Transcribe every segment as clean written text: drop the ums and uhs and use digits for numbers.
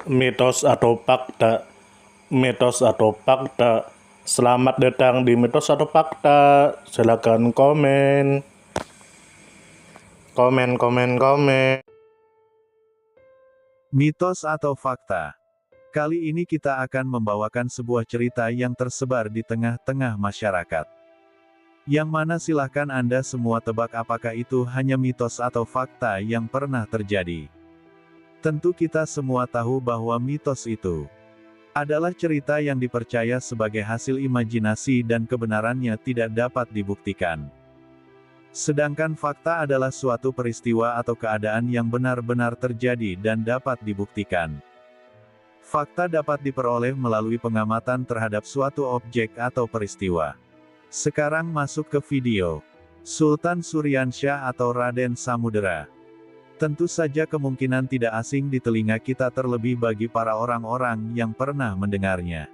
Mitos atau fakta? Mitos atau fakta? Selamat datang di mitos atau fakta. Silakan komen. Komen. Mitos atau fakta? Kali ini kita akan membawakan sebuah cerita yang tersebar di tengah-tengah masyarakat. Yang mana silahkan Anda semua tebak apakah itu hanya mitos atau fakta yang pernah terjadi. Tentu kita semua tahu bahwa mitos itu adalah cerita yang dipercaya sebagai hasil imajinasi dan kebenarannya tidak dapat dibuktikan. Sedangkan fakta adalah suatu peristiwa atau keadaan yang benar-benar terjadi dan dapat dibuktikan. Fakta dapat diperoleh melalui pengamatan terhadap suatu objek atau peristiwa. Sekarang masuk ke video. Sultan Suryansyah atau Raden Samudera. Tentu saja kemungkinan tidak asing di telinga kita terlebih bagi para orang-orang yang pernah mendengarnya.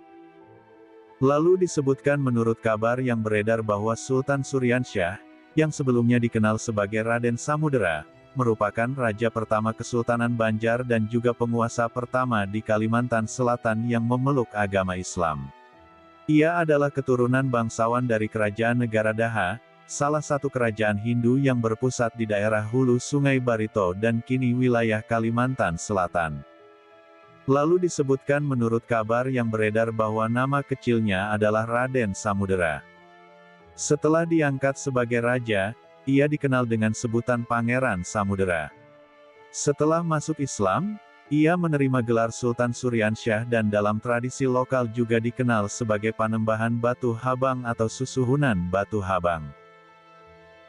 Lalu disebutkan menurut kabar yang beredar bahwa Sultan Suryansyah, yang sebelumnya dikenal sebagai Raden Samudera, merupakan raja pertama Kesultanan Banjar dan juga penguasa pertama di Kalimantan Selatan yang memeluk agama Islam. Ia adalah keturunan bangsawan dari Kerajaan Negara Daha, salah satu kerajaan Hindu yang berpusat di daerah hulu Sungai Barito dan kini wilayah Kalimantan Selatan. Lalu disebutkan menurut kabar yang beredar bahwa nama kecilnya adalah Raden Samudera. Setelah diangkat sebagai raja, ia dikenal dengan sebutan Pangeran Samudera. Setelah masuk Islam, ia menerima gelar Sultan Suryansyah dan dalam tradisi lokal juga dikenal sebagai Panembahan Batu Habang atau Susuhunan Batu Habang.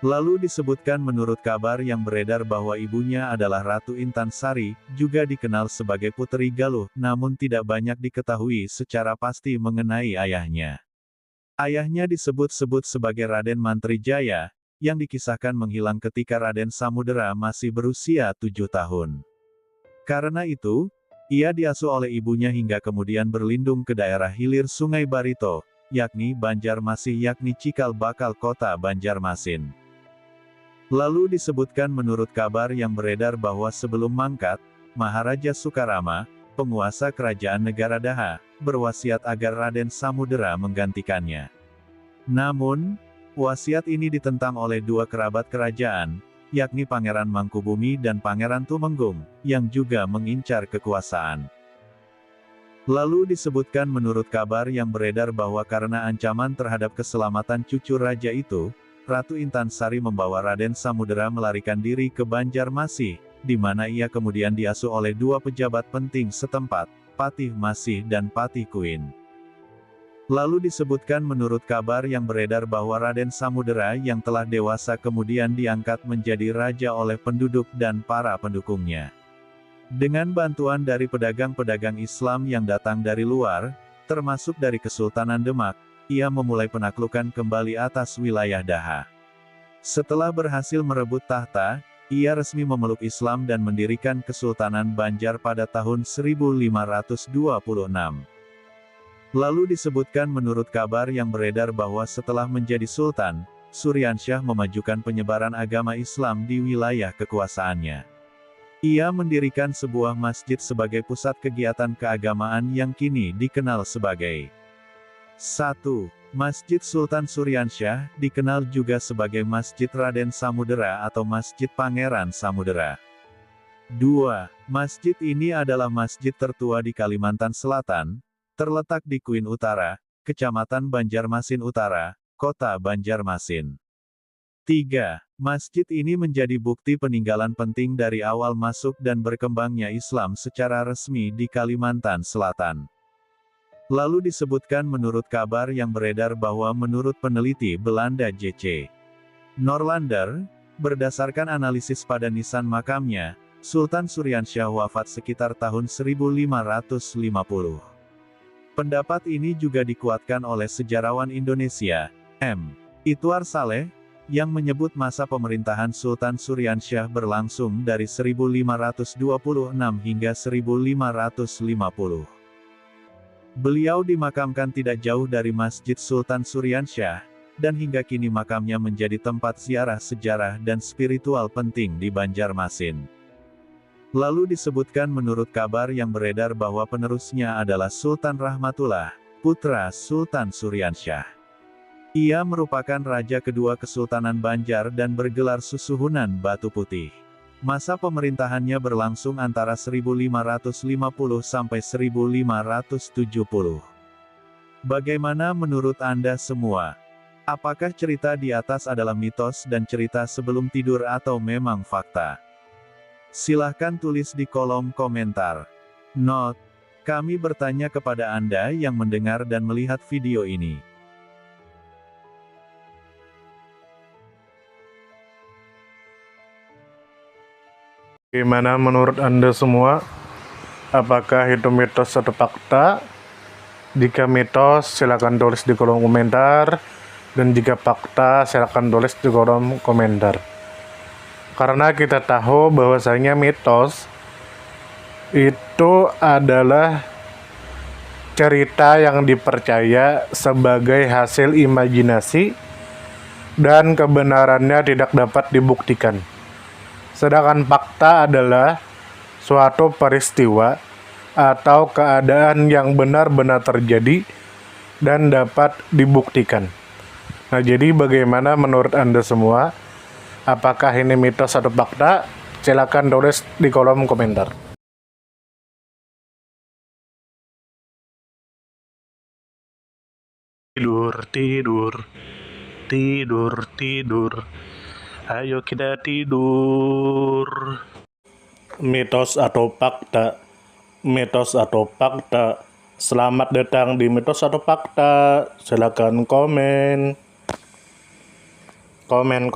Lalu disebutkan menurut kabar yang beredar bahwa ibunya adalah Ratu Intan Sari, juga dikenal sebagai Puteri Galuh, namun tidak banyak diketahui secara pasti mengenai ayahnya. Ayahnya disebut-sebut sebagai Raden Mantrijaya, yang dikisahkan menghilang ketika Raden Samudera masih berusia 7 tahun. Karena itu, ia diasuh oleh ibunya hingga kemudian berlindung ke daerah hilir Sungai Barito, yakni Banjarmasin yakni Cikal Bakal kota Banjarmasin. Lalu disebutkan menurut kabar yang beredar bahwa sebelum mangkat, Maharaja Sukarama, penguasa kerajaan negara Daha, berwasiat agar Raden Samudera menggantikannya. Namun, wasiat ini ditentang oleh dua kerabat kerajaan, yakni Pangeran Mangkubumi dan Pangeran Tumenggung, yang juga mengincar kekuasaan. Lalu disebutkan menurut kabar yang beredar bahwa karena ancaman terhadap keselamatan cucu raja itu, Ratu Intan Sari membawa Raden Samudera melarikan diri ke Banjarmasin, di mana ia kemudian diasuh oleh dua pejabat penting setempat, Patih Masih dan Patih Kuin. Lalu disebutkan menurut kabar yang beredar bahwa Raden Samudera yang telah dewasa kemudian diangkat menjadi raja oleh penduduk dan para pendukungnya. Dengan bantuan dari pedagang-pedagang Islam yang datang dari luar, termasuk dari Kesultanan Demak, ia memulai penaklukan kembali atas wilayah Daha. Setelah berhasil merebut tahta, ia resmi memeluk Islam dan mendirikan Kesultanan Banjar pada tahun 1526. Lalu disebutkan menurut kabar yang beredar bahwa setelah menjadi sultan, Suryansyah memajukan penyebaran agama Islam di wilayah kekuasaannya. Ia mendirikan sebuah masjid sebagai pusat kegiatan keagamaan yang kini dikenal sebagai 1. Masjid Sultan Suryansyah, dikenal juga sebagai Masjid Raden Samudera atau Masjid Pangeran Samudera. 2. Masjid ini adalah masjid tertua di Kalimantan Selatan, terletak di Kuin Utara, Kecamatan Banjarmasin Utara, Kota Banjarmasin. 3. Masjid ini menjadi bukti peninggalan penting dari awal masuk dan berkembangnya Islam secara resmi di Kalimantan Selatan. Lalu disebutkan menurut kabar yang beredar bahwa menurut peneliti Belanda J.C. Norlander, berdasarkan analisis pada nisan makamnya, Sultan Suryansyah wafat sekitar tahun 1550. Pendapat ini juga dikuatkan oleh sejarawan Indonesia, M. Itwar Saleh, yang menyebut masa pemerintahan Sultan Suryansyah berlangsung dari 1526 hingga 1550. Beliau dimakamkan tidak jauh dari Masjid Sultan Suryansyah, dan hingga kini makamnya menjadi tempat ziarah sejarah dan spiritual penting di Banjarmasin. Lalu disebutkan menurut kabar yang beredar bahwa penerusnya adalah Sultan Rahmatullah, putra Sultan Suryansyah. Ia merupakan raja kedua Kesultanan Banjar dan bergelar Susuhunan Batu Putih. Masa pemerintahannya berlangsung antara 1550 sampai 1570. Bagaimana menurut Anda semua? Apakah cerita di atas adalah mitos dan cerita sebelum tidur atau memang fakta? Silahkan tulis di kolom komentar. Note: kami bertanya kepada Anda yang mendengar dan melihat video ini. Gimana menurut Anda semua? Apakah itu mitos atau fakta? Jika mitos, silakan tulis di kolom komentar. Dan jika fakta, silakan tulis di kolom komentar. Karena kita tahu bahwasanya mitos itu adalah cerita yang dipercaya sebagai hasil imajinasi dan kebenarannya tidak dapat dibuktikan. Sedangkan fakta adalah suatu peristiwa atau keadaan yang benar-benar terjadi dan dapat dibuktikan. Nah, jadi bagaimana menurut Anda semua? Apakah ini mitos atau fakta? Silakan tulis di kolom komentar. Tidur, tidur, tidur, tidur. Ayo kita tidur. Mitos atau fakta? Mitos atau fakta? Selamat datang di mitos atau fakta. Silakan komen. Komen.